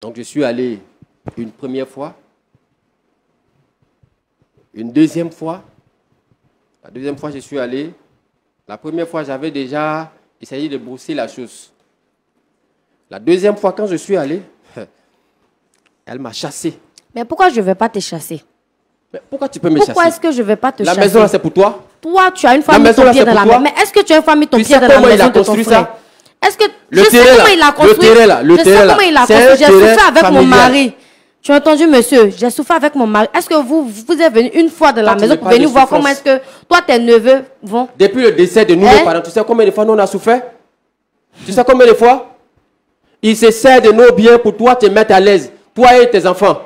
Donc, je suis allé une première fois, une deuxième fois. La deuxième fois, je suis allé. La première fois, j'avais déjà essayé de brosser la chose. La deuxième fois, quand je suis allé, elle m'a chassé. Mais pourquoi je ne vais pas te chasser? Mais pourquoi tu peux me chasser? Pourquoi est-ce que je ne vais pas te chasser? La maison, là, c'est pour toi? Toi, tu as une fois mis ton pied dans la maison. Mais est-ce que tu as une fois mis ton pied dans la maison de ton frère? Est-ce que je sais comment il a construit? Je sais comment il a construit. J'ai souffert avec mon mari. Tu as entendu, monsieur? J'ai souffert avec mon mari. Est-ce que vous êtes venu une fois dans la maison pour venir voir comment est-ce que toi, tes neveux vont? Depuis le décès de nous, nos parents, tu sais combien de fois nous on a souffert? Tu sais combien de fois? Il se sert de nos biens pour toi te mettre à l'aise. Toi et tes enfants.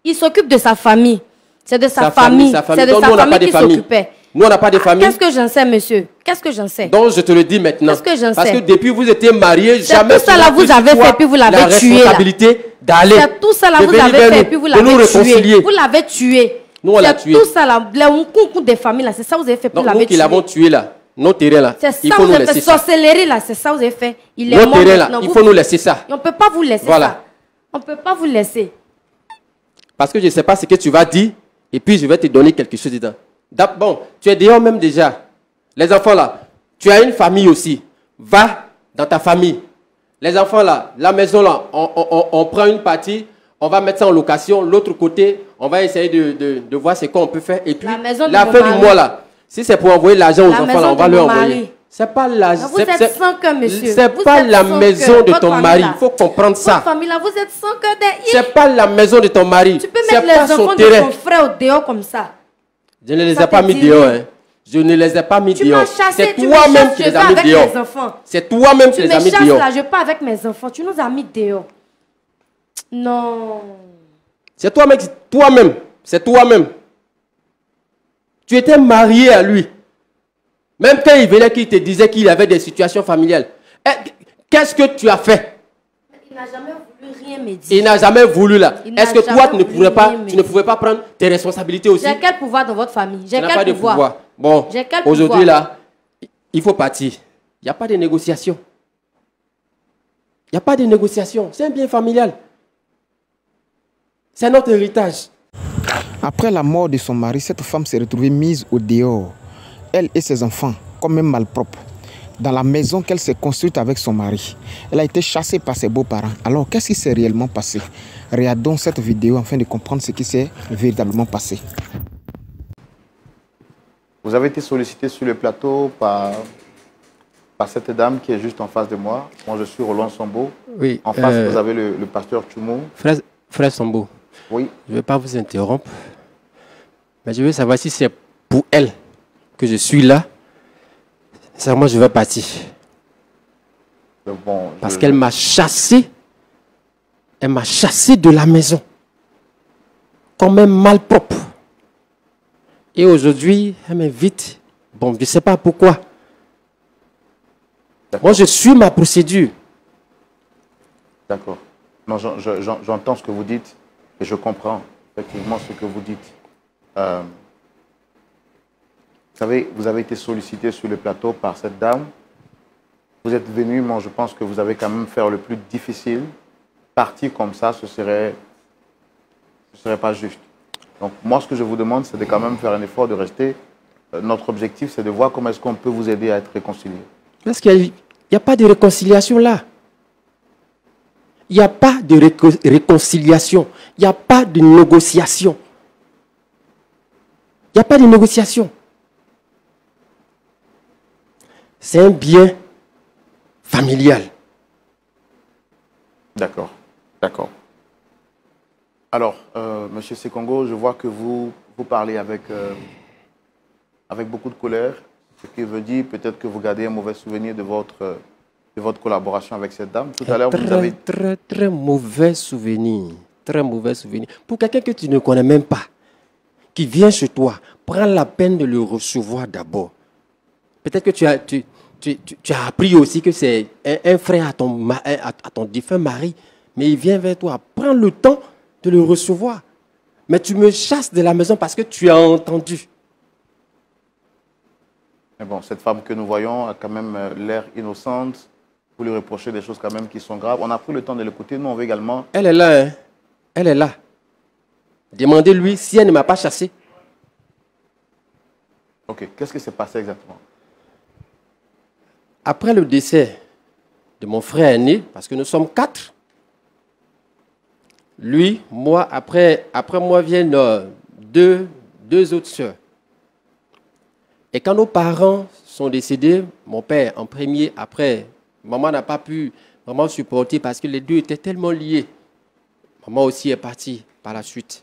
Il s'occupe de sa famille. C'est de sa famille. C'est de sa famille qui s'occupait. Nous, on n'a pas de famille. Qu'est-ce que j'en sais, monsieur? Qu'est-ce que j'en sais? Donc, je te le dis maintenant. Qu'est-ce que j'en sais? Parce que depuis que vous étiez mariés, jamais tout ça là vous avez fait, puis vous l'avez tué. La responsabilité d'aller. C'est tout ça là vous avez fait, puis vous l'avez tué. Vous l'avez tué. Nous, on l'a tué. C'est tout ça là, les concours des familles là, c'est ça que vous avez fait, puis vous l'avez tué. Nous qui l'avons tué là, nos terrains là, il faut nous laisser ça. Sorcellerie là, c'est ça que vous avez fait. Il est mort. Nos terrains là, il faut nous laisser ça. On ne peut pas vous laisser ça. On ne peut pas vous laisser. Parce que je ne sais pas ce que tu vas dire, et puis je vais te donner quelque chose dedans. Bon, tu es dehors même déjà. Les enfants là, tu as une famille aussi. Va dans ta famille. Les enfants là, la maison là, on prend une partie, on va mettre ça en location. L'autre côté, on va essayer de voir ce qu'on peut faire. Et puis, la fin du mois là, si c'est pour envoyer l'argent aux enfants là, on va leur envoyer. C'est pas la, vous êtes sans cœur, monsieur. C'est pas la maison de ton mari. Il faut comprendre ça. Votre famille là, vous êtes sans cœur. C'est pas la maison de ton mari. Tu peux mettre les enfants de ton frère au dehors comme ça. Je ne les ai pas mis dehors. Hein. Je ne les ai pas mis dehors. C'est toi-même qui les as mis dehors. C'est toi-même qui les as mis dehors. Tu me chasses là, je pars avec mes enfants. Tu nous as mis dehors. Non. C'est toi-même. C'est toi-même. Tu étais marié à lui. Même quand il venait, qu'il te disait qu'il avait des situations familiales. Qu'est-ce que tu as fait? Il n'a jamais voulu rien me dire. Il n'a jamais voulu là. Est-ce que toi, tu ne pouvais pas prendre tes responsabilités aussi? J'ai quel pouvoir dans votre famille? J'ai quel pouvoir? Bon, aujourd'hui là, il faut partir. Il n'y a pas de négociation. Il n'y a pas de négociation. C'est un bien familial. C'est notre héritage. Après la mort de son mari, cette femme s'est retrouvée mise au dehors. Elle et ses enfants, comme même malpropres, dans la maison qu'elle s'est construite avec son mari. Elle a été chassée par ses beaux-parents. Alors, qu'est-ce qui s'est réellement passé? Regardons cette vidéo afin de comprendre ce qui s'est véritablement passé. Vous avez été sollicité sur le plateau par cette dame qui est juste en face de moi. Moi, je suis Roland Sambo. Oui. En face, vous avez le pasteur Tchoumo. Frère Sambo. Oui. Je ne vais pas vous interrompre, mais je veux savoir si c'est pour elle que je suis là. Sincèrement, je vais partir. Bon, parce qu'elle m'a chassé. Elle m'a chassé de la maison. Comme un malpropre. Et aujourd'hui, elle m'invite. Bon, je ne sais pas pourquoi. Moi, je suis ma procédure. D'accord. Non, j'entends ce que vous dites et je comprends effectivement ce que vous dites. Vous savez, vous avez été sollicité sur le plateau par cette dame. Vous êtes venu, moi je pense que vous avez quand même fait le plus difficile. Partir comme ça, ce serait pas juste. Donc moi, ce que je vous demande, c'est de quand même faire un effort de rester. Notre objectif, c'est de voir comment est-ce qu'on peut vous aider à être réconcilié. Parce qu'il n'y a pas de réconciliation là. Il n'y a pas de réconciliation. Il n'y a pas de négociation. Il n'y a pas de négociation. C'est un bien familial. D'accord, d'accord. Alors, Monsieur Sekongo, je vois que vous parlez avec beaucoup de colère, ce qui veut dire peut-être que vous gardez un mauvais souvenir de votre collaboration avec cette dame. Tout à l'heure, vous avez... Très mauvais souvenir. Très mauvais souvenir. Pour quelqu'un que tu ne connais même pas, qui vient chez toi, prends la peine de le recevoir d'abord. Peut-être que tu as appris aussi que c'est un frère à ton défunt mari, mais il vient vers toi. Prends le temps de le recevoir. Mais tu me chasses de la maison parce que tu as entendu. Mais bon, cette femme que nous voyons a quand même l'air innocente. Vous lui reprochez des choses quand même qui sont graves. On a pris le temps de l'écouter. Nous, on veut également... Elle est là, hein. Elle est là. Demandez-lui si elle ne m'a pas chassé. Ok, qu'est-ce qui s'est passé exactement? Après le décès de mon frère aîné, parce que nous sommes 4, lui, moi, après moi viennent deux autres sœurs. Et quand nos parents sont décédés, mon père en premier, après, maman n'a pas pu vraiment supporter parce que les deux étaient tellement liés. Maman aussi est partie par la suite.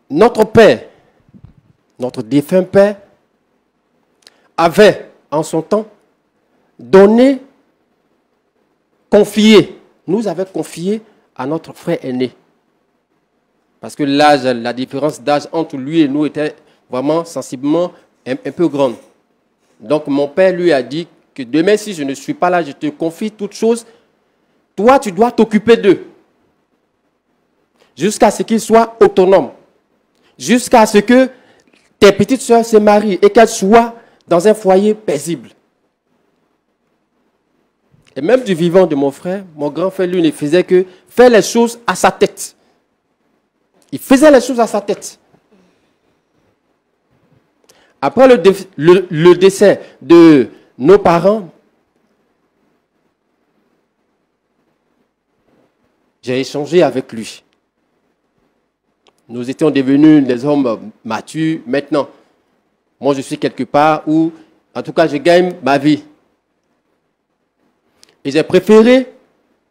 Notre père, notre défunt père, avait en son temps donné, nous avait confié à notre frère aîné. Parce que l'âge, la différence d'âge entre lui et nous était vraiment sensiblement un peu grande. Donc mon père lui a dit que demain, si je ne suis pas là, je te confie toutes choses. Toi, tu dois t'occuper d'eux. Jusqu'à ce qu'ils soient autonomes. Jusqu'à ce que tes petites sœurs se marient et qu'elles soient dans un foyer paisible. Et même du vivant de mon frère, mon grand frère, lui, ne faisait que faire les choses à sa tête. Il faisait les choses à sa tête. Après le décès de nos parents, j'ai échangé avec lui. Nous étions devenus des hommes matures. Maintenant, moi, je suis quelque part où, en tout cas, je gagne ma vie. Et j'ai préféré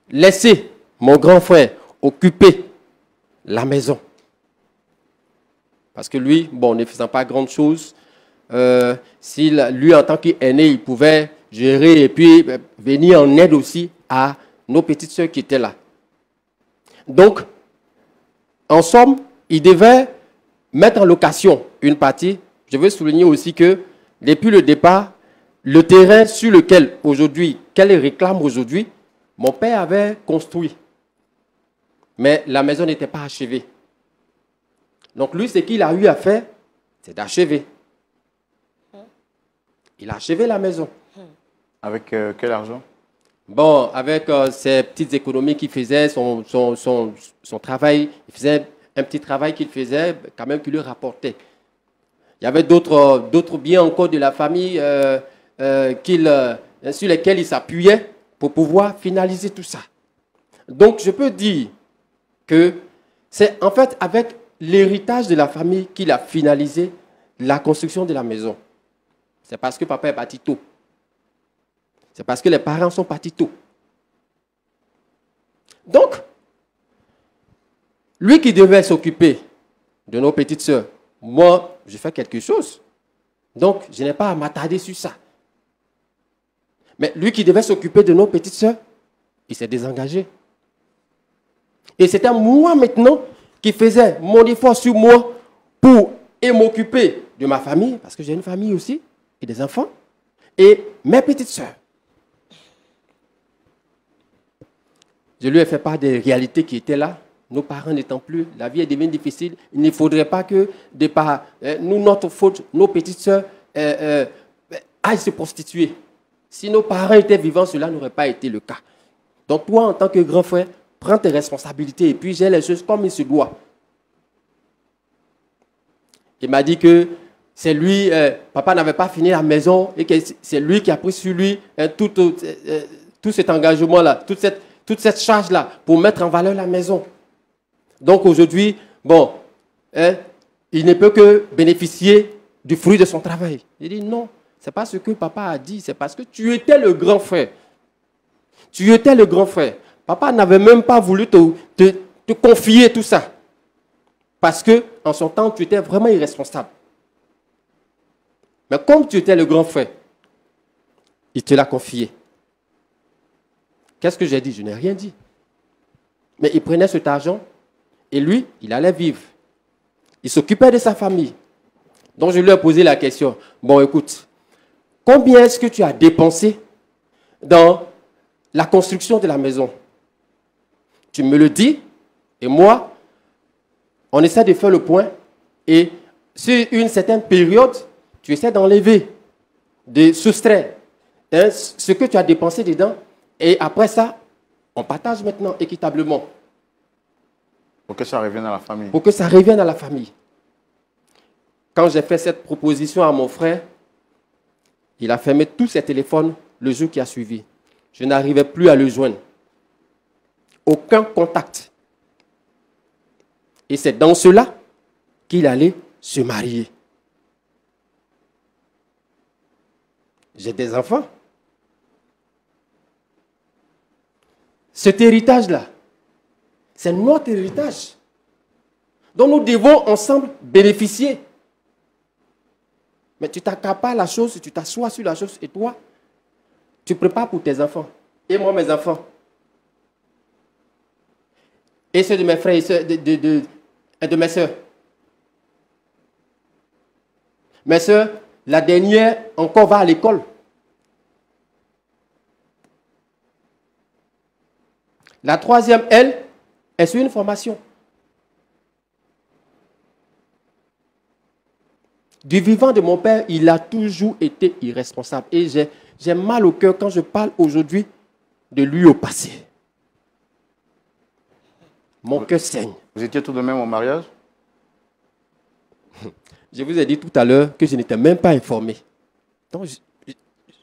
laisser mon grand frère occuper la maison. Parce que lui, bon, ne faisant pas grand chose, lui, en tant qu'aîné, il pouvait gérer et puis venir en aide aussi à nos petites sœurs qui étaient là. Donc, en somme, il devait mettre en location une partie. Je veux souligner aussi que depuis le départ, le terrain sur lequel aujourd'hui, qu'elle réclame aujourd'hui, mon père avait construit. Mais la maison n'était pas achevée. Donc lui, ce qu'il a eu à faire, c'est d'achever. Il a achevé la maison. Avec quel argent? Bon, avec ses petites économies qu'il faisait, son travail, il faisait un petit travail qu'il faisait, quand même, qui lui rapportait. Il y avait d'autres biens encore de la famille sur lesquels il s'appuyait pour pouvoir finaliser tout ça. Donc, je peux dire que c'est en fait avec l'héritage de la famille qu'il a finalisé la construction de la maison. C'est parce que papa est parti tôt. C'est parce que les parents sont partis tôt. Donc, lui qui devait s'occuper de nos petites sœurs, moi, je fais quelque chose. Donc, je n'ai pas à m'attarder sur ça. Mais lui qui devait s'occuper de nos petites sœurs, il s'est désengagé. Et c'était moi maintenant qui faisais mon effort sur moi pour m'occuper de ma famille, parce que j'ai une famille aussi, et des enfants, et mes petites sœurs. Je lui ai fait part des réalités qui étaient là. Nos parents n'étant plus, la vie est devenue difficile. Il ne faudrait pas que, de par notre faute, nos petites sœurs aillent se prostituer. Si nos parents étaient vivants, cela n'aurait pas été le cas. Donc toi, en tant que grand frère, prends tes responsabilités et puis gère les choses comme il se doit. Il m'a dit que c'est lui, papa n'avait pas fini la maison et que c'est lui qui a pris sur lui tout cet engagement-là, toute cette charge-là pour mettre en valeur la maison. Donc aujourd'hui, bon, il ne peut que bénéficier du fruit de son travail. Il dit non, ce n'est pas ce que papa a dit, c'est parce que tu étais le grand frère. Tu étais le grand frère. Papa n'avait même pas voulu te confier tout ça. Parce que en son temps, tu étais vraiment irresponsable. Mais comme tu étais le grand frère, il te l'a confié. Qu'est-ce que j'ai dit? Je n'ai rien dit. Mais il prenait cet argent et lui, il allait vivre. Il s'occupait de sa famille. Donc je lui ai posé la question. Bon, écoute, combien est-ce que tu as dépensé dans la construction de la maison? Tu me le dis et moi, on essaie de faire le point et sur une certaine période, tu essaies d'enlever. de soustraire ce que tu as dépensé dedans. Et après ça, on partage maintenant équitablement. Pour que ça revienne à la famille. Pour que ça revienne à la famille. Quand j'ai fait cette proposition à mon frère, il a fermé tous ses téléphones le jour qui a suivi. Je n'arrivais plus à le joindre. Aucun contact. Et c'est dans cela qu'il allait se marier. J'ai des enfants. Cet héritage-là, c'est notre héritage dont nous devons ensemble bénéficier. Mais tu t'accapares la chose, tu t'assois sur la chose et toi, tu prépares pour tes enfants. Et moi, mes enfants. Et ceux de mes frères et ceux de mes soeurs. Mes soeurs, la dernière encore va à l'école. La troisième, elle, est sur une formation. Du vivant de mon père, il a toujours été irresponsable. Et j'ai mal au cœur quand je parle aujourd'hui de lui au passé. Mon cœur saigne. Vous étiez tout de même au mariage? Je vous ai dit tout à l'heure que je n'étais même pas informé. Donc,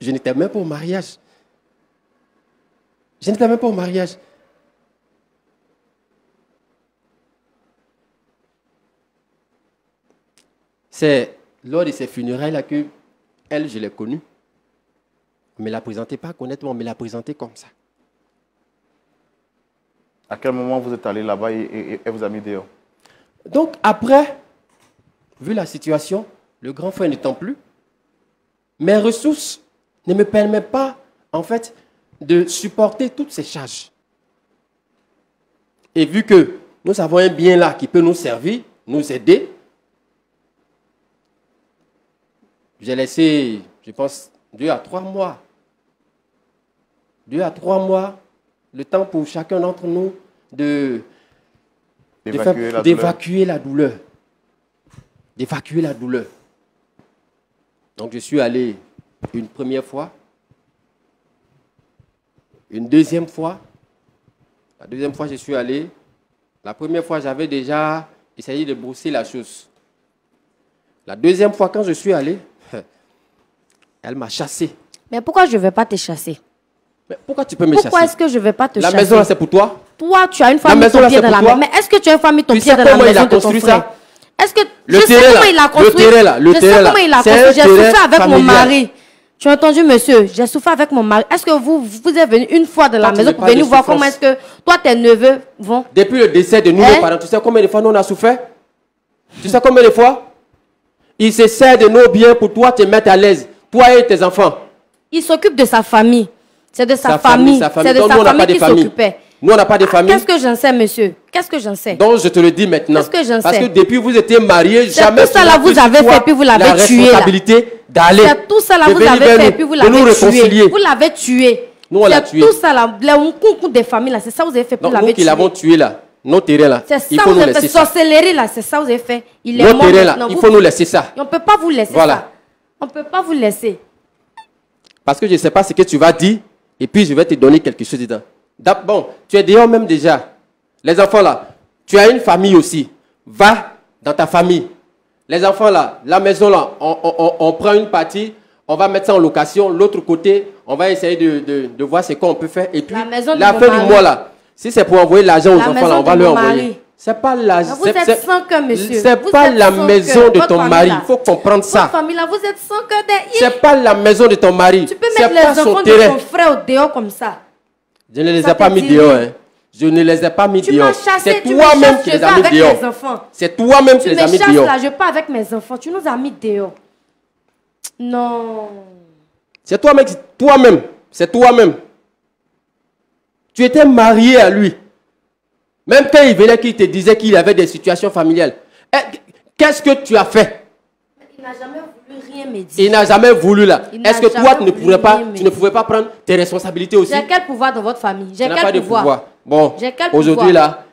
je n'étais même pas au mariage. Je n'étais même pas au mariage. C'est lors de ces funérailles-là que elle, je l'ai connue. On ne me la présentait pas honnêtement, on me l'a présentée comme ça. À quel moment vous êtes allé là-bas et vous a mis dehors? Donc après, vu la situation, le grand frère n'étant plus, mes ressources ne me permettent pas, en fait, de supporter toutes ces charges. Et vu que nous avons un bien là qui peut nous servir, nous aider, j'ai laissé, je pense, 2 à 3 mois. 2 à 3 mois, le temps pour chacun d'entre nous d'évacuer la douleur. D'évacuer la douleur. Donc je suis allé une première fois, une deuxième fois. La deuxième fois, je suis allé. La première fois, j'avais déjà essayé de brosser la chose. La deuxième fois, quand je suis allé, elle m'a chassé. Mais pourquoi je ne vais pas te chasser? Mais pourquoi tu peux me chasser? Pourquoi est-ce que je ne vais pas te chasser? La maison là, c'est pour toi? Toi, tu as une famille ton pied dans la maison. Mais est-ce que tu as une famille ton pied dans la maison de ton frère? Est-ce que je sais comment il a construit? Je sais comment il a construit. J'ai souffert avec mon mari. Tu as entendu, monsieur? J'ai souffert avec mon mari. Est-ce que vous êtes venu une fois dans la maison pour venir voir comment est-ce que toi, tes neveux vont? Depuis le décès de nous, nos parents, tu sais combien de fois nous on a souffert? Tu sais combien de fois? Il se sert de nos biens pour toi te mettre à l'aise. Toi et tes enfants. Il s'occupe de sa famille. C'est de sa famille. C'est de sa famille qui s'occupait. Nous, on n'a pas de famille. Qu'est-ce que j'en sais, monsieur? Qu'est-ce que j'en sais? Donc, je te le dis maintenant. Qu'est-ce que j'en sais? Parce que depuis que vous étiez mariés, jamais tout ça là vous avez fait, puis vous l'avez tué. La responsabilité d'aller. C'est tout ça là vous avez fait, puis vous l'avez tué. Vous l'avez tué. Nous, on l'a tué. Tout ça là, les concours des familles là, c'est ça que vous avez fait, puis vous l'avez tué. Nous qui l'avons tué là, nos terrains là, il faut nous laisser ça. Sorcellerie là, c'est ça que vous avez fait. Il est mort maintenant. Il faut nous laisser ça. On ne peut pas vous laisser ça. On ne peut pas vous laisser. Parce que je ne sais pas ce que tu vas dire, et puis je vais te donner quelque chose dedans. Bon, tu es dehors même déjà. Les enfants là, tu as une famille aussi. Va dans ta famille. Les enfants là, la maison là, on prend une partie, on va mettre ça en location. L'autre côté, on va essayer de voir ce qu'on peut faire. Et puis, la fin du mois là, si c'est pour envoyer l'argent aux enfants là, on va leur envoyer. C'est pas la, vous êtes sans cœur, monsieur. C'est pas la maison de ton mari. Il faut comprendre ça. Votre famille là, vous êtes sans cœur. C'est pas la maison de ton mari. Tu peux mettre les enfants de ton frère au dehors comme ça. Je ne les ai pas mis dehors. Hein. Je ne les ai pas mis dehors. C'est toi-même qui les as mis dehors. C'est toi-même qui les as mis dehors. Là, je pars avec mes enfants. Tu nous as mis dehors. Non. C'est toi-même. C'est toi-même. Tu étais marié à lui. Même quand il venait, qu'il te disait qu'il avait des situations familiales. Qu'est-ce que tu as fait? Il n'a jamais voulu rien me dire. Il n'a jamais voulu là. Est-ce que toi, tu ne pouvais pas prendre tes responsabilités aussi? J'ai quel pouvoir dans votre famille? J'ai quel pouvoir? Bon, aujourd'hui là,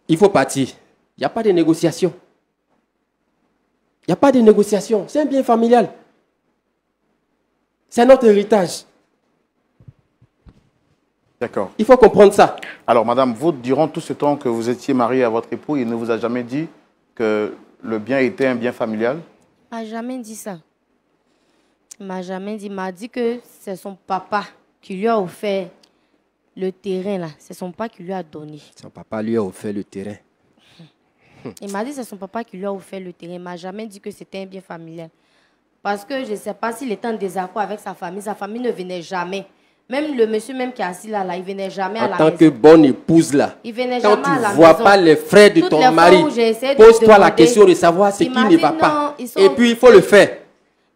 il faut partir. Il n'y a pas de négociation. Il n'y a pas de négociation. C'est un bien familial. C'est notre héritage. D'accord. Il faut comprendre ça. Alors, madame, vous, durant tout ce temps que vous étiez mariée à votre époux, il ne vous a jamais dit que le bien était un bien familial? Il m'a jamais dit ça. Il m'a jamais dit. Il m'a dit que c'est son papa qui lui a offert le terrain, là. C'est son papa qui lui a donné. Son papa lui a offert le terrain. Il m'a dit que c'est son papa qui lui a offert le terrain. Il ne m'a jamais dit que c'était un bien familial. Parce que je ne sais pas s'il était en désaccord avec sa famille ne venait jamais. Même le monsieur même qui est assis là, il ne venait jamais à la maison. En tant que bonne épouse là, il venait quand jamais tu à la ne vois maison. pas les frères de ton mari, pose-toi la question de savoir ce qui ne va pas. Et puis il faut le faire.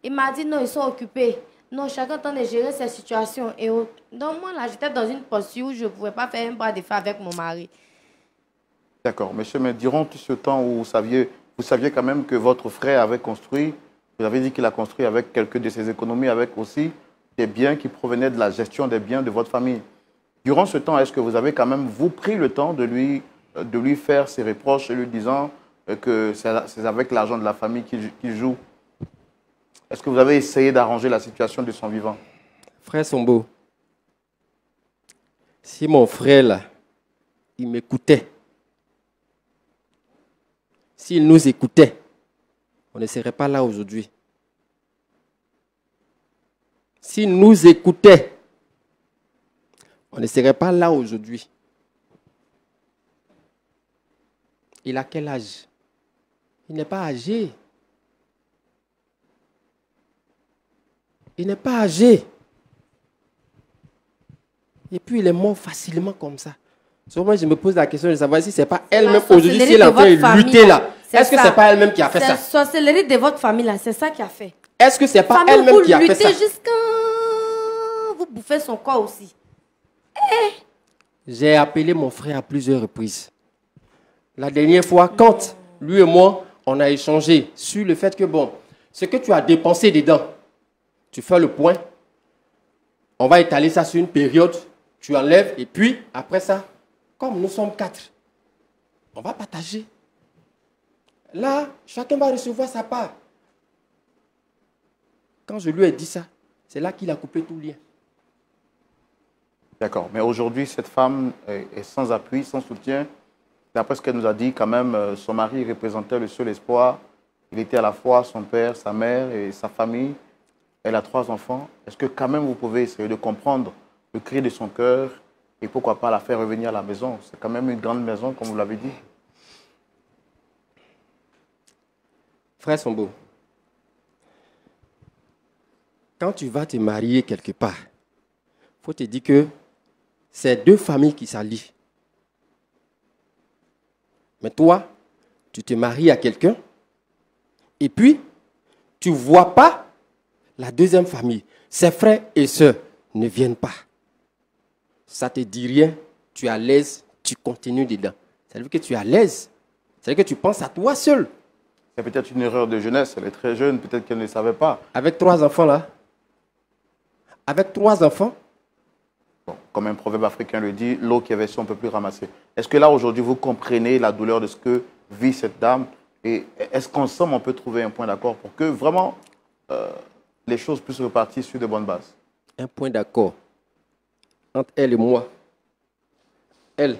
Il m'a dit non, ils sont occupés. Non, chacun tente de gérer sa situation. Et donc moi là, j'étais dans une posture où je ne pouvais pas faire un bras de fer avec mon mari. D'accord. Monsieur, mais durant tout ce temps où vous saviez quand même que votre frère avait construit, vous avez dit qu'il a construit avec quelques de ses économies, avec aussi des biens qui provenaient de la gestion des biens de votre famille. Durant ce temps, est-ce que vous avez quand même, vous, pris le temps de lui faire ses reproches et lui disant que c'est avec l'argent de la famille qu'il joue? Est-ce que vous avez essayé d'arranger la situation de son vivant? Frère Sombo, si mon frère là, il m'écoutait, s'il nous écoutait, on ne serait pas là aujourd'hui. S'il nous écoutait, on ne serait pas là aujourd'hui. Il a quel âge? Il n'est pas âgé. Il n'est pas âgé. Et puis il est mort facilement comme ça. Souvent, je me pose la question de savoir si ce n'est pas elle-même aujourd'hui, si elle est en train de lutter là. Est-ce que ce n'est pas elle-même qui a fait ça? C'est la sorcellerie de votre famille là, c'est ça qui a fait. Est-ce que ce n'est pas elle-même qui a fait ça? Jusqu'à vous bouffez son corps aussi. J'ai appelé mon frère à plusieurs reprises. La dernière fois, quand lui et moi, on a échangé sur le fait que, bon, ce que tu as dépensé dedans, tu fais le point, on va étaler ça sur une période, tu enlèves, et puis, après ça, comme nous sommes 4, on va partager. Là, chacun va recevoir sa part. Quand je lui ai dit ça, c'est là qu'il a coupé tout lien. D'accord. Mais aujourd'hui, cette femme est sans appui, sans soutien. D'après ce qu'elle nous a dit, quand même, son mari représentait le seul espoir. Il était à la fois son père, sa mère et sa famille. Elle a 3 enfants. Est-ce que quand même vous pouvez essayer de comprendre le cri de son cœur et pourquoi pas la faire revenir à la maison? C'est quand même une grande maison, comme vous l'avez dit. Frère Sombo, quand tu vas te marier quelque part, il faut te dire que c'est 2 familles qui s'allient. Mais toi, tu te maries à quelqu'un et puis tu ne vois pas la deuxième famille. Ses frères et sœurs ne viennent pas. Ça ne te dit rien, tu es à l'aise, tu continues dedans. Ça veut dire que tu es à l'aise. Ça veut dire que tu penses à toi seul. C'est peut-être une erreur de jeunesse, elle est très jeune, peut-être qu'elle ne savait pas. Avec 3 enfants là, avec 3 enfants, bon, comme un proverbe africain le dit, l'eau qui est versée, on ne peut plus ramasser. Est-ce que là, aujourd'hui, vous comprenez la douleur de ce que vit cette dame? Et est-ce qu'ensemble, on peut trouver un point d'accord pour que vraiment les choses puissent repartir sur de bonnes bases? Un point d'accord entre elle et moi. Elle.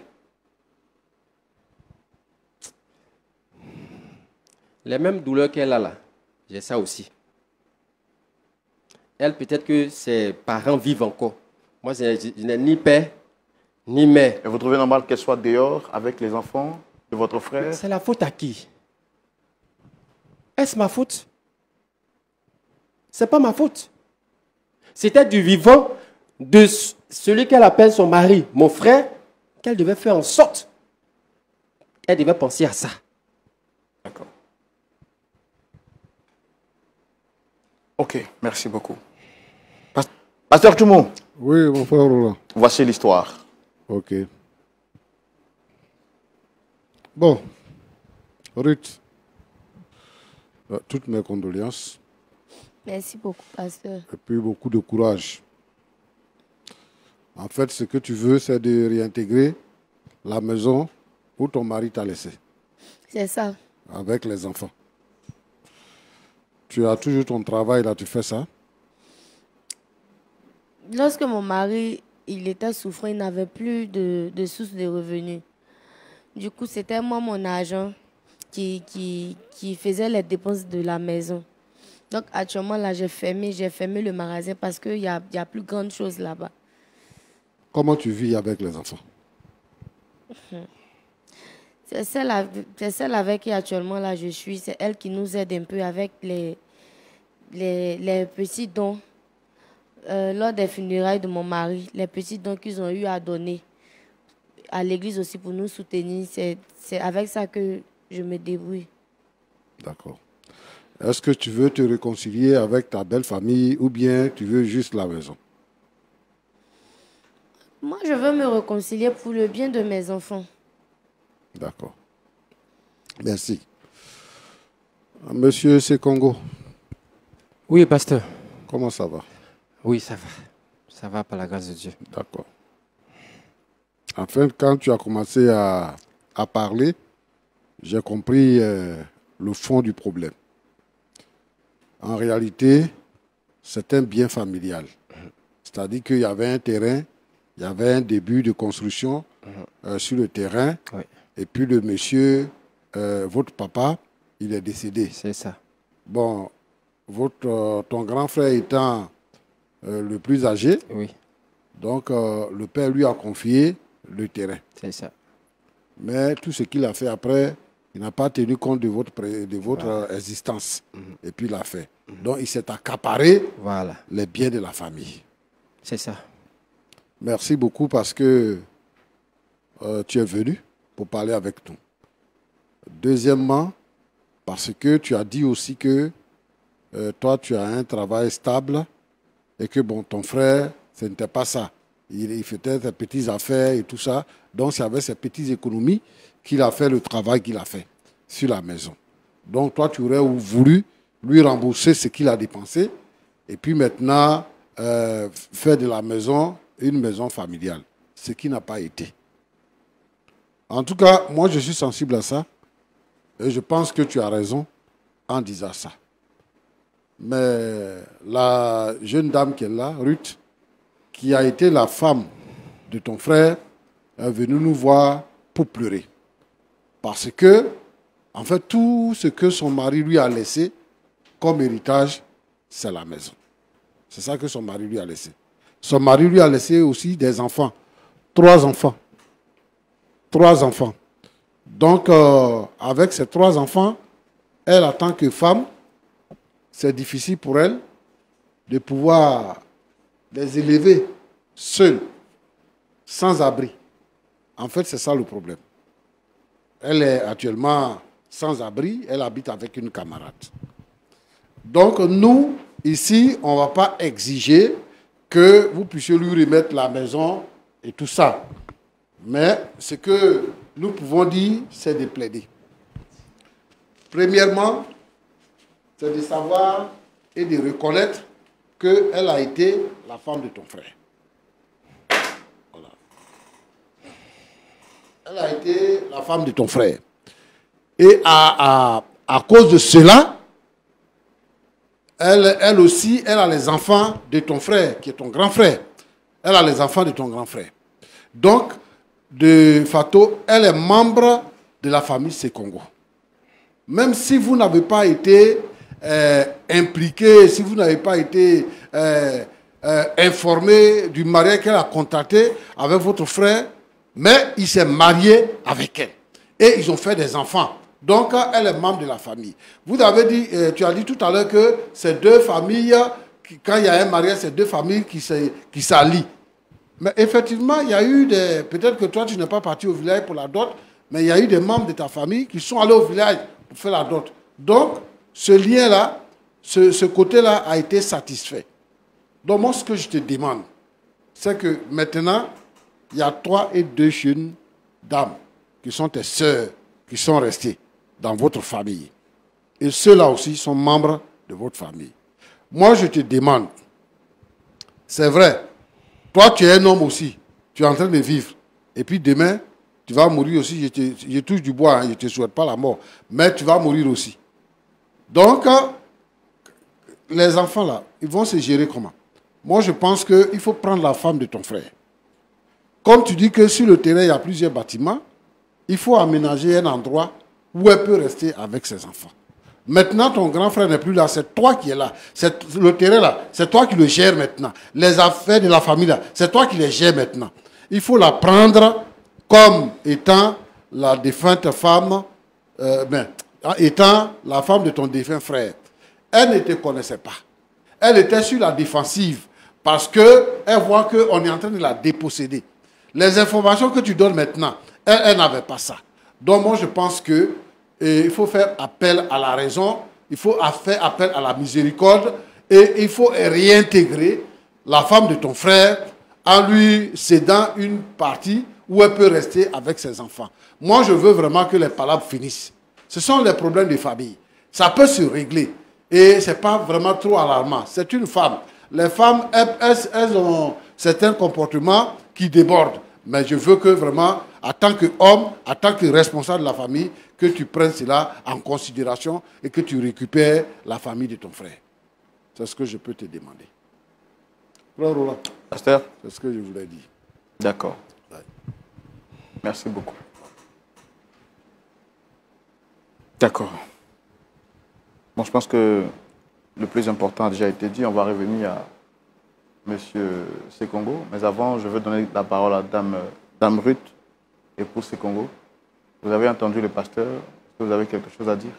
Les mêmes douleurs qu'elle a là, j'ai ça aussi. Elle, peut-être que ses parents vivent encore. Moi, je n'ai ni père, ni mère. Et vous trouvez normal qu'elle soit dehors avec les enfants de votre frère? C'est la faute à qui? Est-ce ma faute? Ce n'est pas ma faute. C'était du vivant de celui qu'elle appelle son mari, mon frère, qu'elle devait faire en sorte. Elle devait penser à ça. D'accord. Ok, merci beaucoup. Pasteur Tumo. Oui, mon frère Roland. Voici l'histoire. Ok. Bon, Ruth, toutes mes condoléances. Merci beaucoup, pasteur. Et puis beaucoup de courage. En fait, ce que tu veux, c'est de réintégrer la maison où ton mari t'a laissé. C'est ça. Avec les enfants. Tu as toujours ton travail, là, tu fais ça? Lorsque mon mari, il était souffrant, il n'avait plus de source de revenus. Du coup, c'était moi, mon agent, qui faisait les dépenses de la maison. Donc, actuellement, là, j'ai fermé le magasin parce qu'il y a plus grande chose là-bas. Comment tu vis avec les enfants? C'est celle avec qui actuellement là je suis. C'est elle qui nous aide un peu avec les petits dons. Lors des funérailles de mon mari, les petits dons qu'ils ont eu à donner à l'église aussi pour nous soutenir, c'est avec ça que je me débrouille. D'accord. Est-ce que tu veux te réconcilier avec ta belle famille ou bien tu veux juste la maison? Moi, je veux me réconcilier pour le bien de mes enfants. D'accord. Merci. Monsieur Sekongo. Oui, pasteur. Comment ça va? Oui, ça va. Ça va par la grâce de Dieu. D'accord. Enfin, quand tu as commencé à parler, j'ai compris le fond du problème. En réalité, c'est un bien familial. C'est-à-dire qu'il y avait un terrain, il y avait un début de construction sur le terrain. Oui. Et puis le monsieur, votre papa, il est décédé. C'est ça. Bon, ton grand frère étant le plus âgé, oui. Donc le père lui a confié le terrain. C'est ça. Mais tout ce qu'il a fait après, il n'a pas tenu compte de votre voilà. Existence. Et puis il l'a fait. Donc il s'est accaparé voilà. les biens de la famille. C'est ça. Merci beaucoup parce que tu es venu pour parler avec nous. Deuxièmement, parce que tu as dit aussi que toi, tu as un travail stable et que bon, ton frère, ce n'était pas ça. Il faisait ses petites affaires et tout ça. Donc, c'est avec ses petites économies qu'il a fait le travail qu'il a fait sur la maison. Donc, toi, tu aurais voulu lui rembourser ce qu'il a dépensé et puis maintenant faire de la maison une maison familiale, ce qui n'a pas été. En tout cas, moi, je suis sensible à ça et je pense que tu as raison en disant ça. Mais la jeune dame qui est là, Ruth, qui a été la femme de ton frère, est venue nous voir pour pleurer. Parce que, en fait, tout ce que son mari lui a laissé comme héritage, c'est la maison. C'est ça que son mari lui a laissé. Son mari lui a laissé aussi des enfants. 3 enfants. 3 enfants. Donc, avec ces 3 enfants, elle, en tant que femme, c'est difficile pour elle de pouvoir les élever seule, sans abri. En fait, c'est ça le problème. Elle est actuellement sans abri, elle habite avec une camarade. Donc, nous, ici, on ne va pas exiger que vous puissiez lui remettre la maison et tout ça. Mais ce que nous pouvons dire, c'est de plaider. Premièrement, c'est de savoir et de reconnaître qu'elle a été la femme de ton frère. Voilà. Elle a été la femme de ton frère. Et à cause de cela, elle aussi, elle a les enfants de ton frère, qui est ton grand frère. Elle a les enfants de ton grand frère. Donc, de facto, elle est membre de la famille Sekongo. Même si vous n'avez pas été impliqué, si vous n'avez pas été informé du mariage qu'elle a contracté avec votre frère, mais il s'est marié avec elle. Et ils ont fait des enfants. Donc, elle est membre de la famille. Vous avez dit, tu as dit tout à l'heure que ces 2 familles, quand il y a un mariage, c'est 2 familles qui s'allient. Mais effectivement, il y a eu des... Peut-être que toi, tu n'es pas parti au village pour la dot, mais il y a eu des membres de ta famille qui sont allés au village pour faire la dot. Donc, ce lien-là, ce côté-là a été satisfait. Donc, moi, ce que je te demande, c'est que maintenant, il y a 3 et 2 jeunes dames qui sont tes sœurs, qui sont restées dans votre famille. Et ceux-là aussi sont membres de votre famille. Moi, je te demande, c'est vrai, toi, tu es un homme aussi, tu es en train de vivre. Et puis demain, tu vas mourir aussi. Je touche du bois, hein, je ne te souhaite pas la mort, mais tu vas mourir aussi. Donc, les enfants là, ils vont se gérer comment? Moi, je pense qu'il faut prendre la femme de ton frère. Comme tu dis que sur le terrain, il y a plusieurs bâtiments, il faut aménager un endroit où elle peut rester avec ses enfants. Maintenant, ton grand frère n'est plus là, c'est toi qui es là. Le terrain là, c'est toi qui le gères maintenant. Les affaires de la famille là, c'est toi qui les gères maintenant. Il faut la prendre comme étant la défunte femme, étant la femme de ton défunt frère. Elle ne te connaissait pas. Elle était sur la défensive parce qu'elle voit qu'on est en train de la déposséder. Les informations que tu donnes maintenant, elle n'avait pas ça. Donc moi, je pense qu'il faut faire appel à la raison, il faut faire appel à la miséricorde et il faut réintégrer la femme de ton frère en lui cédant une partie où elle peut rester avec ses enfants. Moi, je veux vraiment que les palabres finissent. Ce sont les problèmes de famille. Ça peut se régler. Et ce n'est pas vraiment trop alarmant. C'est une femme. Les femmes, elles ont certains comportements qui débordent. Mais je veux que vraiment, en tant qu'homme, en tant que responsable de la famille, que tu prennes cela en considération et que tu récupères la famille de ton frère. C'est ce que je peux te demander. Frère Roland. Pasteur. C'est ce que je voulais dire. D'accord. Ouais. Merci beaucoup. D'accord. Bon, je pense que le plus important a déjà été dit. On va revenir à M. Sekongo. Mais avant, je veux donner la parole à Dame Ruth, épouse Sekongo. Vous avez entendu le pasteur. Est-ce que vous avez quelque chose à dire?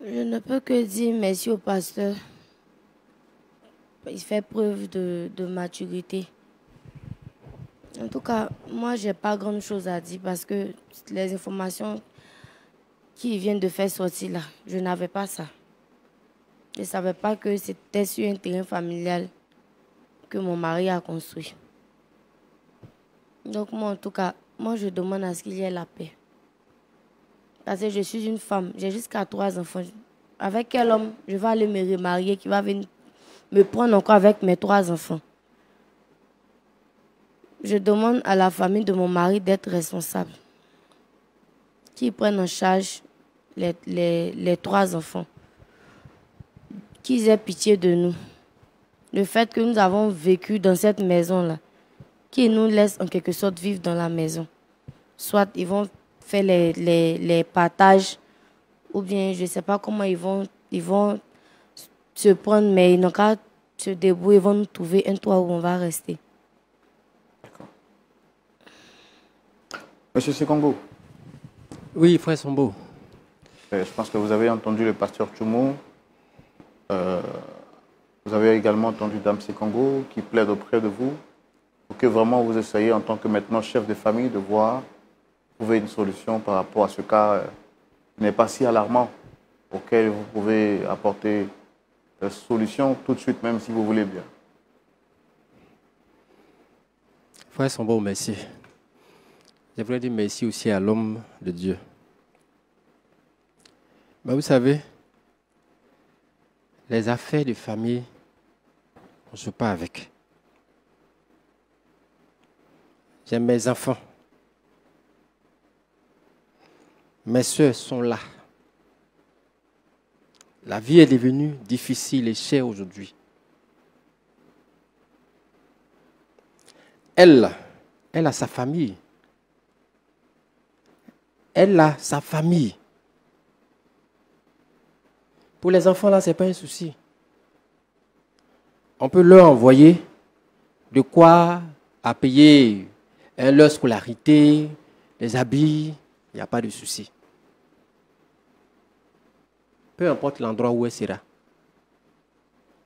Je ne peux que dire merci au pasteur. Il fait preuve de maturité. En tout cas, moi, je n'ai pas grand chose à dire parce que les informations qui viennent de faire sortir là, je n'avais pas ça. Je ne savais pas que c'était sur un terrain familial que mon mari a construit. Donc moi, en tout cas, moi, je demande à ce qu'il y ait la paix. Parce que je suis une femme, j'ai jusqu'à 3 enfants. Avec quel homme je vais aller me remarier qui va venir me prendre encore avec mes 3 enfants? Je demande à la famille de mon mari d'être responsable. Qu'ils prennent en charge les 3 enfants. Qu'ils aient pitié de nous. Le fait que nous avons vécu dans cette maison-là, qu'ils nous laissent en quelque sorte vivre dans la maison. Soit ils vont faire les partages, ou bien je ne sais pas comment ils vont se prendre, mais ils n'ont qu'à se débrouiller, ils vont nous trouver un toit où on va rester. D'accord. Monsieur Sekongo. Oui, frère Sombo. Je pense que vous avez entendu le pasteur Tchoumou. Vous avez également entendu Dame Sekongo qui plaide auprès de vous pour que vraiment vous essayez en tant que maintenant chef de famille de voir, trouver une solution par rapport à ce cas qui n'est pas si alarmant, auquel vous pouvez apporter des solutions tout de suite, même si vous voulez bien. Frère Sombo, merci. Je voudrais dire merci aussi à l'homme de Dieu. Mais vous savez, les affaires de famille, on ne joue pas avec. J'ai mes enfants. Mes soeurs sont là. La vie est devenue difficile et chère aujourd'hui. Elle a sa famille. Elle a sa famille. Pour les enfants, là, ce n'est pas un souci. On peut leur envoyer de quoi à payer leur scolarité, les habits, il n'y a pas de souci. Peu importe l'endroit où elle sera.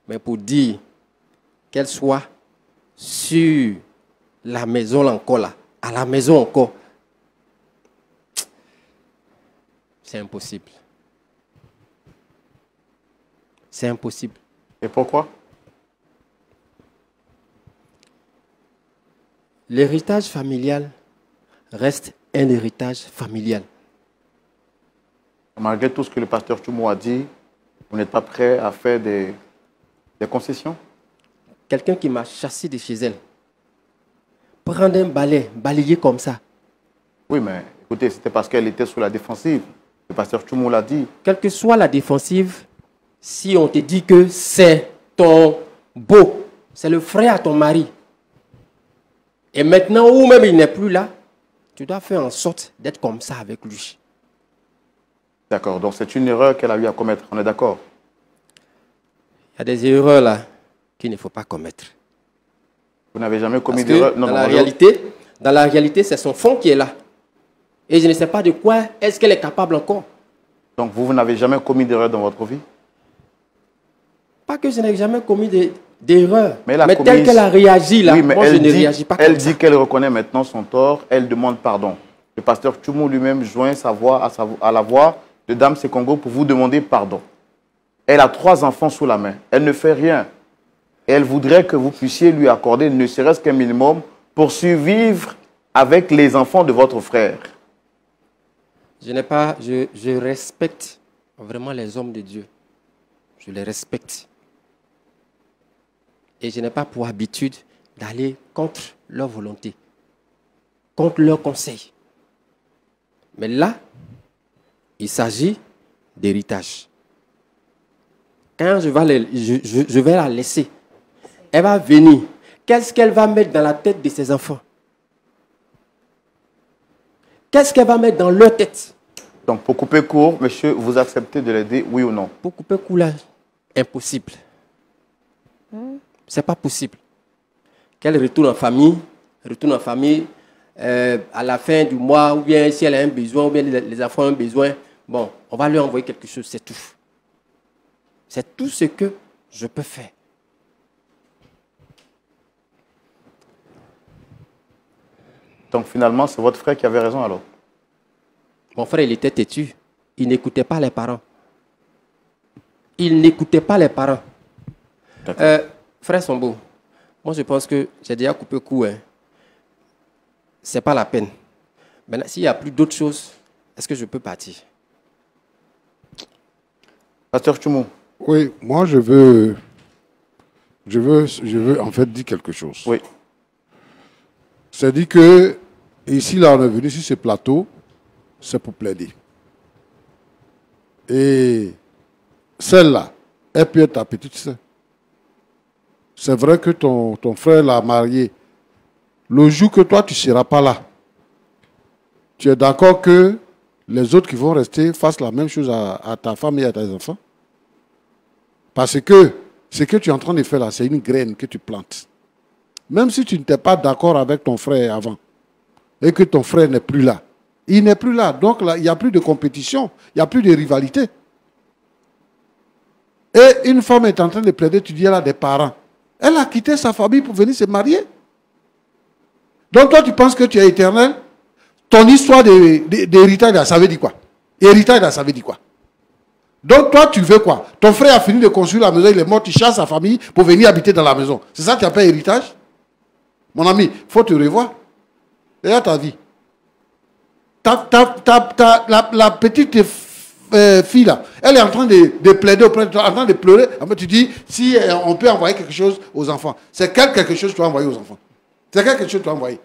Mais pour dire qu'elle soit sur la maison là encore, là, à la maison encore, c'est impossible. C'est impossible. Et pourquoi? L'héritage familial reste un héritage familial. Malgré tout ce que le pasteur Tchoumou a dit, vous n'êtes pas prêt à faire des concessions? Quelqu'un qui m'a chassé de chez elle, prendre un balai, balayer comme ça. Oui, mais écoutez, c'était parce qu'elle était sous la défensive. Le pasteur Tchoumou l'a dit. Quelle que soit la défensive, Si on te dit que c'est ton beau, c'est le frère à ton mari, et maintenant, ou même il n'est plus là, tu dois faire en sorte d'être comme ça avec lui. D'accord, donc c'est une erreur qu'elle a eu à commettre, on est d'accord? Il y a des erreurs là qu'il ne faut pas commettre. Vous n'avez jamais commis d'erreur? Dans la réalité, c'est son fond qui est là. Et je ne sais pas de quoi est-ce qu'elle est capable encore. Donc vous n'avez jamais commis d'erreur dans votre vie? Pas que je n'ai jamais commis d'erreur. Mais telle qu'elle a réagi là, oui, mais moi je ne réagis pas comme ça. Elle dit qu'elle reconnaît maintenant son tort, elle demande pardon. Le pasteur Tchoumou lui-même joint sa voix à la voix de Dame Sekongo pour vous demander pardon. Elle a 3 enfants sous la main. Elle ne fait rien. Et elle voudrait que vous puissiez lui accorder ne serait-ce qu'un minimum pour survivre avec les enfants de votre frère. Je respecte vraiment les hommes de Dieu. Je les respecte. Et je n'ai pas pour habitude d'aller contre leur volonté, contre leurs conseils. Mais là, il s'agit d'héritage. Quand je vais la laisser, elle va venir. Qu'est-ce qu'elle va mettre dans la tête de ses enfants? Qu'est-ce qu'elle va mettre dans leur tête? Donc, pour couper court, monsieur, vous acceptez de l'aider, oui ou non? Pour couper court, là, impossible. C'est pas possible. Qu'elle retourne en famille, à la fin du mois, ou bien si elle a un besoin, ou bien les enfants ont un besoin, bon, on va lui envoyer quelque chose, c'est tout. C'est tout ce que je peux faire. Donc finalement, c'est votre frère qui avait raison alors? Mon frère, il était têtu. Il n'écoutait pas les parents. Il n'écoutait pas les parents. Frère Sombo, moi je pense que j'ai déjà coupé court. Hein. C'est pas la peine. Maintenant, s'il n'y a plus d'autres choses, est-ce que je peux partir? Pasteur Tchoumou. Oui, moi je veux en fait dire quelque chose. Oui. C'est-à-dire que ici, là, on est venu sur ce plateau, c'est pour plaider. Et celle-là, elle peut être ta petite sœur. C'est vrai que ton frère l'a mariée. Le jour que toi, tu ne seras pas là, tu es d'accord que les autres qui vont rester fassent la même chose à ta femme et à tes enfants? Parce que ce que tu es en train de faire là, c'est une graine que tu plantes. Même si tu n'étais pas d'accord avec ton frère avant, et que ton frère n'est plus là, il n'est plus là. Donc là, il n'y a plus de compétition, il n'y a plus de rivalité. Et une femme est en train de plaider, tu dis, elle a des parents. Elle a quitté sa famille pour venir se marier. Donc toi, tu penses que tu es éternel? Ton histoire d'héritage, ça veut dire quoi? Héritage, ça veut dire quoi? Donc toi, tu veux quoi? Ton frère a fini de construire la maison, il est mort, tu chasses sa famille pour venir habiter dans la maison. C'est ça que tu appelles héritage? Mon ami, il faut te revoir. Regarde ta vie. La petite fille là, elle est en train de plaider auprès de toi, en train de pleurer. Après, tu dis, si on peut envoyer quelque chose aux enfants. C'est quelque chose que tu vas envoyer aux enfants. C'est quelque chose que tu vas envoyer.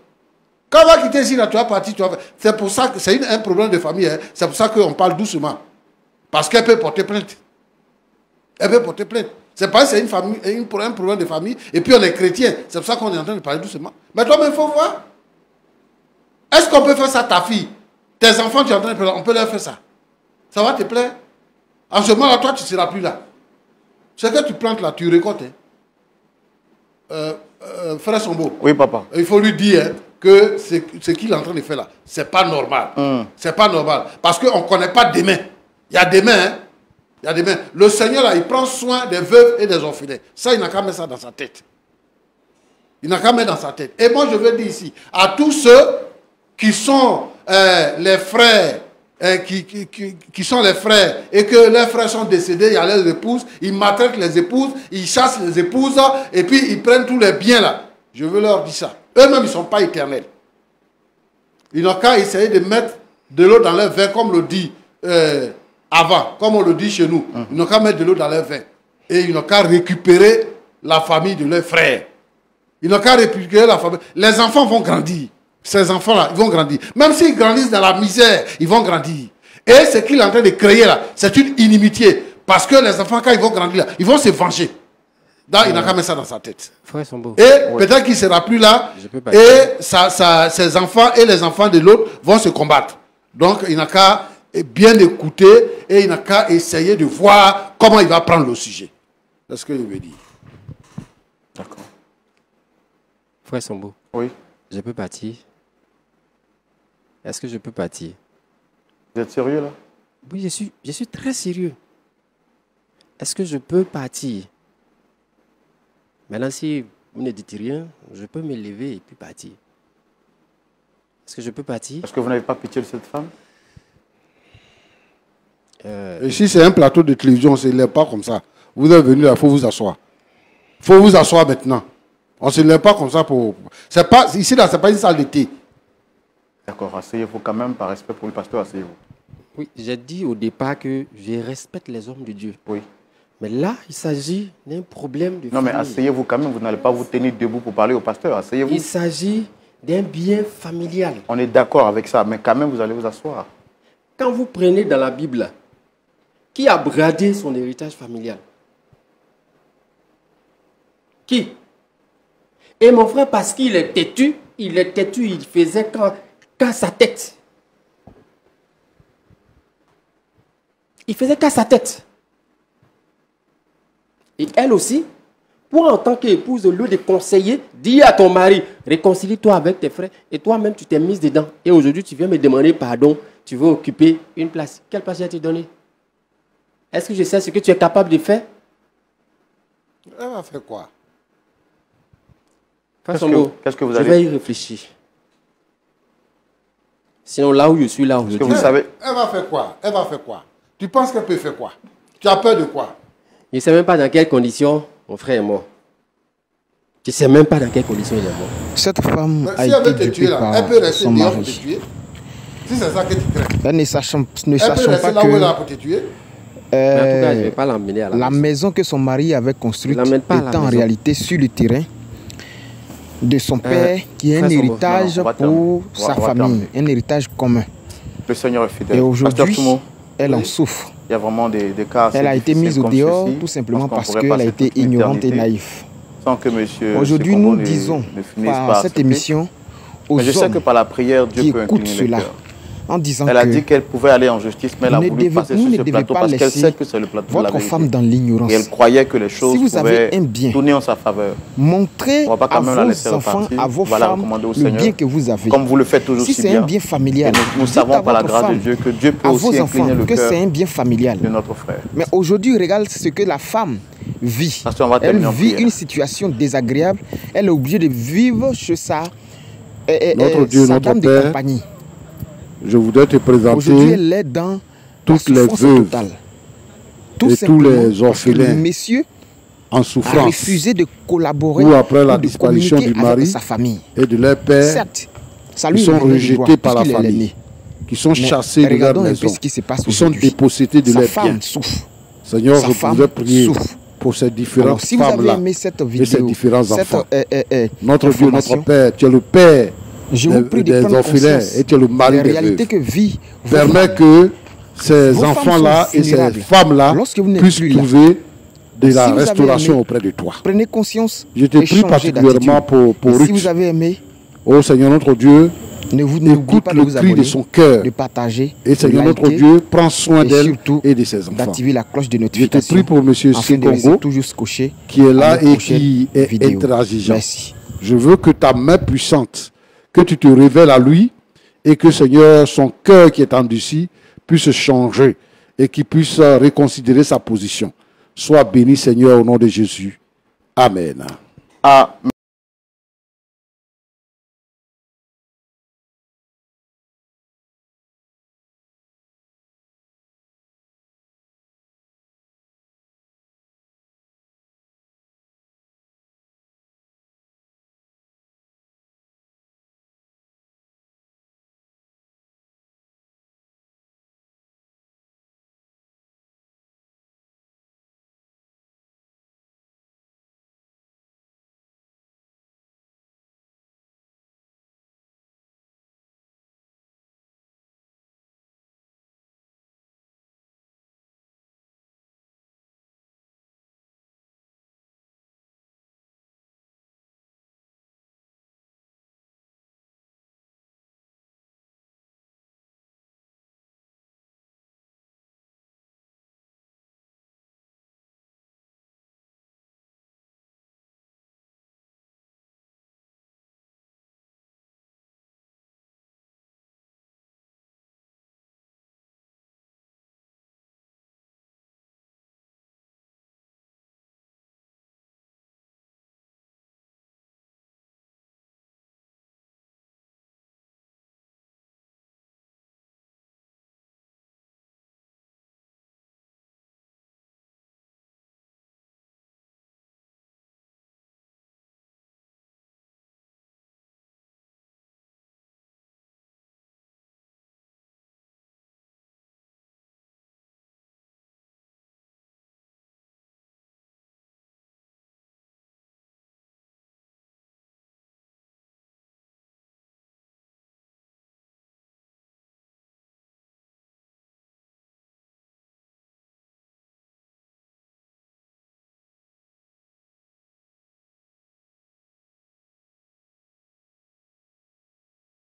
Quand on va quitter ici, là, tu vas partir, c'est pour ça que c'est un problème de famille. Hein. C'est pour ça qu'on parle doucement. Parce qu'elle peut porter plainte. Elle peut porter plainte. C'est pas c'est un problème de famille. Et puis on est chrétien. C'est pour ça qu'on est en train de parler doucement. Mais toi-même, il faut voir. Est-ce qu'on peut faire ça à ta fille? Tes enfants, tu es en train de parler, on peut leur faire ça. Ça va te plaire? En ce moment-là, toi, tu ne seras plus là. Ce que tu plantes là, tu récoltes. Frère Sombo. Oui, papa. Il faut lui dire que ce qu'il est en train de faire là, c'est pas normal. C'est pas normal. Parce qu'on ne connaît pas demain. Il y a demain, hein. Il y a demain. Le Seigneur là, il prend soin des veuves et des orphelins. Ça, il n'a qu'à mettre ça dans sa tête. Il n'a qu'à mettre dans sa tête. Et moi, je veux dire ici, à tous ceux qui sont les frères, qui sont les frères, et que leurs frères sont décédés, il y a leurs épouses, ils maltraitent les épouses, ils chassent les épouses, et puis ils prennent tous les biens là. Je veux leur dire ça. Eux-mêmes, ils ne sont pas éternels. Ils n'ont qu'à essayer de mettre de l'eau dans leur vin, comme le dit avant, comme on le dit chez nous. Ils n'ont qu'à mettre de l'eau dans leur vin. Et ils n'ont qu'à récupérer la famille de leurs frères. Ils n'ont qu'à récupérer la famille. Les enfants vont grandir. Ces enfants-là, ils vont grandir. Même s'ils grandissent dans la misère, ils vont grandir. Et ce qu'il est en train de créer là, c'est une inimitié. Parce que les enfants, quand ils vont grandir, ils vont se venger. Donc, il n'a qu'à mettre ça dans sa tête. Frère Sombo. Et peut-être qu'il ne sera plus là. Et ses enfants et les enfants de l'autre vont se combattre. Donc, il n'a qu'à bien écouter et il n'a qu'à essayer de voir comment il va prendre le sujet. C'est ce qu'il veut dire. D'accord. Frère Sombo. Oui. Je peux partir. Est-ce que je peux partir? Vous êtes sérieux là? Oui, je suis très sérieux. Est-ce que je peux partir? Maintenant, si vous ne dites rien, je peux me lever et puis partir. Est-ce que je peux partir? Est-ce que vous n'avez pas pitié de cette femme? Et si c'est un plateau de télévision, ce n'est pas comme ça. Vous êtes venu là, il faut vous asseoir. Il faut vous asseoir maintenant. On ne se lève pas comme ça pour... Ici, là, ce n'est pas une salle de thé. D'accord, asseyez-vous quand même, par respect pour le pasteur, asseyez-vous. Oui, j'ai dit au départ que je respecte les hommes de Dieu. Oui. Mais là, il s'agit d'un problème de Non, famille. mais asseyez-vous quand même, vous n'allez pas vous tenir debout pour parler au pasteur, asseyez-vous. Il s'agit d'un bien familial. On est d'accord avec ça, mais quand même, vous allez vous asseoir. Quand vous prenez dans la Bible, qui a bradé son héritage familial? Qui? Et mon frère, parce qu'il est têtu, il faisait qu'à sa tête. Il faisait qu'à sa tête. Et elle aussi, toi en tant qu'épouse, au lieu de conseiller, dis à ton mari, réconcilie-toi avec tes frères, et toi-même tu t'es mise dedans. Et aujourd'hui tu viens me demander pardon, tu veux occuper une place. Quelle place j'ai-je donné? Est-ce que je sais ce que tu es capable de faire? Elle va faire quoi? Qu'est-ce que vous allez... Je vais y réfléchir. Sinon, là où je suis, là aujourd'hui... Vous savez... Elle va faire quoi? Elle va faire quoi? Tu penses qu'elle peut faire quoi? Tu as peur de quoi? Je ne sais même pas dans quelles conditions mon frère est mort. Je ne sais même pas dans quelles conditions il est mort. Cette femme a si été elle veut te tuer, dupée par elle peut rester son dehors pour te mari. tuer. Si c'est ça que tu crains. Ne sachant Elle peut pas rester là où elle est que pour te tuer. Mais en tout cas, je ne vais pas l'emmener à la maison que son mari avait construite était en réalité sur le terrain de son père, qui est un héritage pour sa famille, un héritage commun. Le Seigneur est fidèle. Et aujourd'hui, elle en souffre. Il y a vraiment des cas assez Elle a été mise au dehors ceci, tout simplement parce pourrait qu'elle a passer été toute une ignorante et éternité naïve. Sans que monsieur Aujourd'hui, nous disons par cette émission aux mais je sais hommes que par la prière, Dieu qui peut écoutent incliner les cela, cœurs. en disant Elle a dit qu'elle pouvait aller en justice, mais elle a voulu passer sur ce plateau parce qu'elle sait que c'est le plateau de la votre vérité. femme dans l'ignorance. Et elle croyait que les choses Si vous avez pouvaient un bien, tourner en sa faveur. montrez On va pas à quand même la laisser vos enfants, repartir. à vos On va la femmes, recommander au le Seigneur, bien que vous avez. comme vous le faites toujours Si si c'est bien. un bien familial, Et nous dites savons à par la votre grâce de femme, Dieu que Dieu peut à aussi vos incliner enfants le que cœur c'est un bien familial. de notre frère. Mais aujourd'hui, regarde ce que la femme vit. Pasteur, on va Elle terminer en vit prière. une situation désagréable. Elle est obligée de vivre chez sa, Notre Dieu, sa notre dame de Père, compagnie. je voudrais te Aujourd'hui, présenter elle est dans toutes la les souffrance veuves totale. et tous les parce que orphelins le monsieur en a souffrance refusé de collaborer ou après la ou de disparition communiquer du avec mari sa famille. et de leur père, Certes, ça lui qui sont revenait du rejetés droit, par la puisqu'il est famille, l'aîné. qui sont Mais chassés de leur regardons un peu maison, ce qui se passe qui sont aujourd'hui. dépossédés de Sa leurs femme biens. souffre. Seigneur, Sa je femme voudrais prier souffre. pour ces Alors, différentes si vous avez femmes-là aimé cette et ces vidéo, différents cette enfants. Notre Dieu, information, notre Père, tu es le Père je vous prie de des prendre orphelins conscience et tu es le mari des des réalités veuves. que vit vos Permets femmes. que ces Vos femmes enfants-là sont et ces vulnérables. femmes-là Lorsque vous n'êtes puissent plus là, trouver de la si vous avez restauration aimé, auprès de toi. Prenez conscience Je te et prie changez particulièrement d'attitude. pour Et si Ruth. vous avez aimé, Oh Seigneur notre Dieu, n'oubliez écoute pas de le vous cri abonner, de son cœur. de partager, Et Seigneur de notre liker, Dieu, prends soin et d'elle surtout et de ses enfants. d'activer la cloche de Je te notification. prie pour M. afin de rester Sikongo, toujours scotché qui est à là nos et prochaines qui est vidéos. intransigeant. Merci. Je veux que ta main puissante, que tu te révèles à lui et que Seigneur, son cœur qui est endurci puisse changer et qu'il puisse reconsidérer sa position. Sois béni Seigneur au nom de Jésus. Amen. Ah.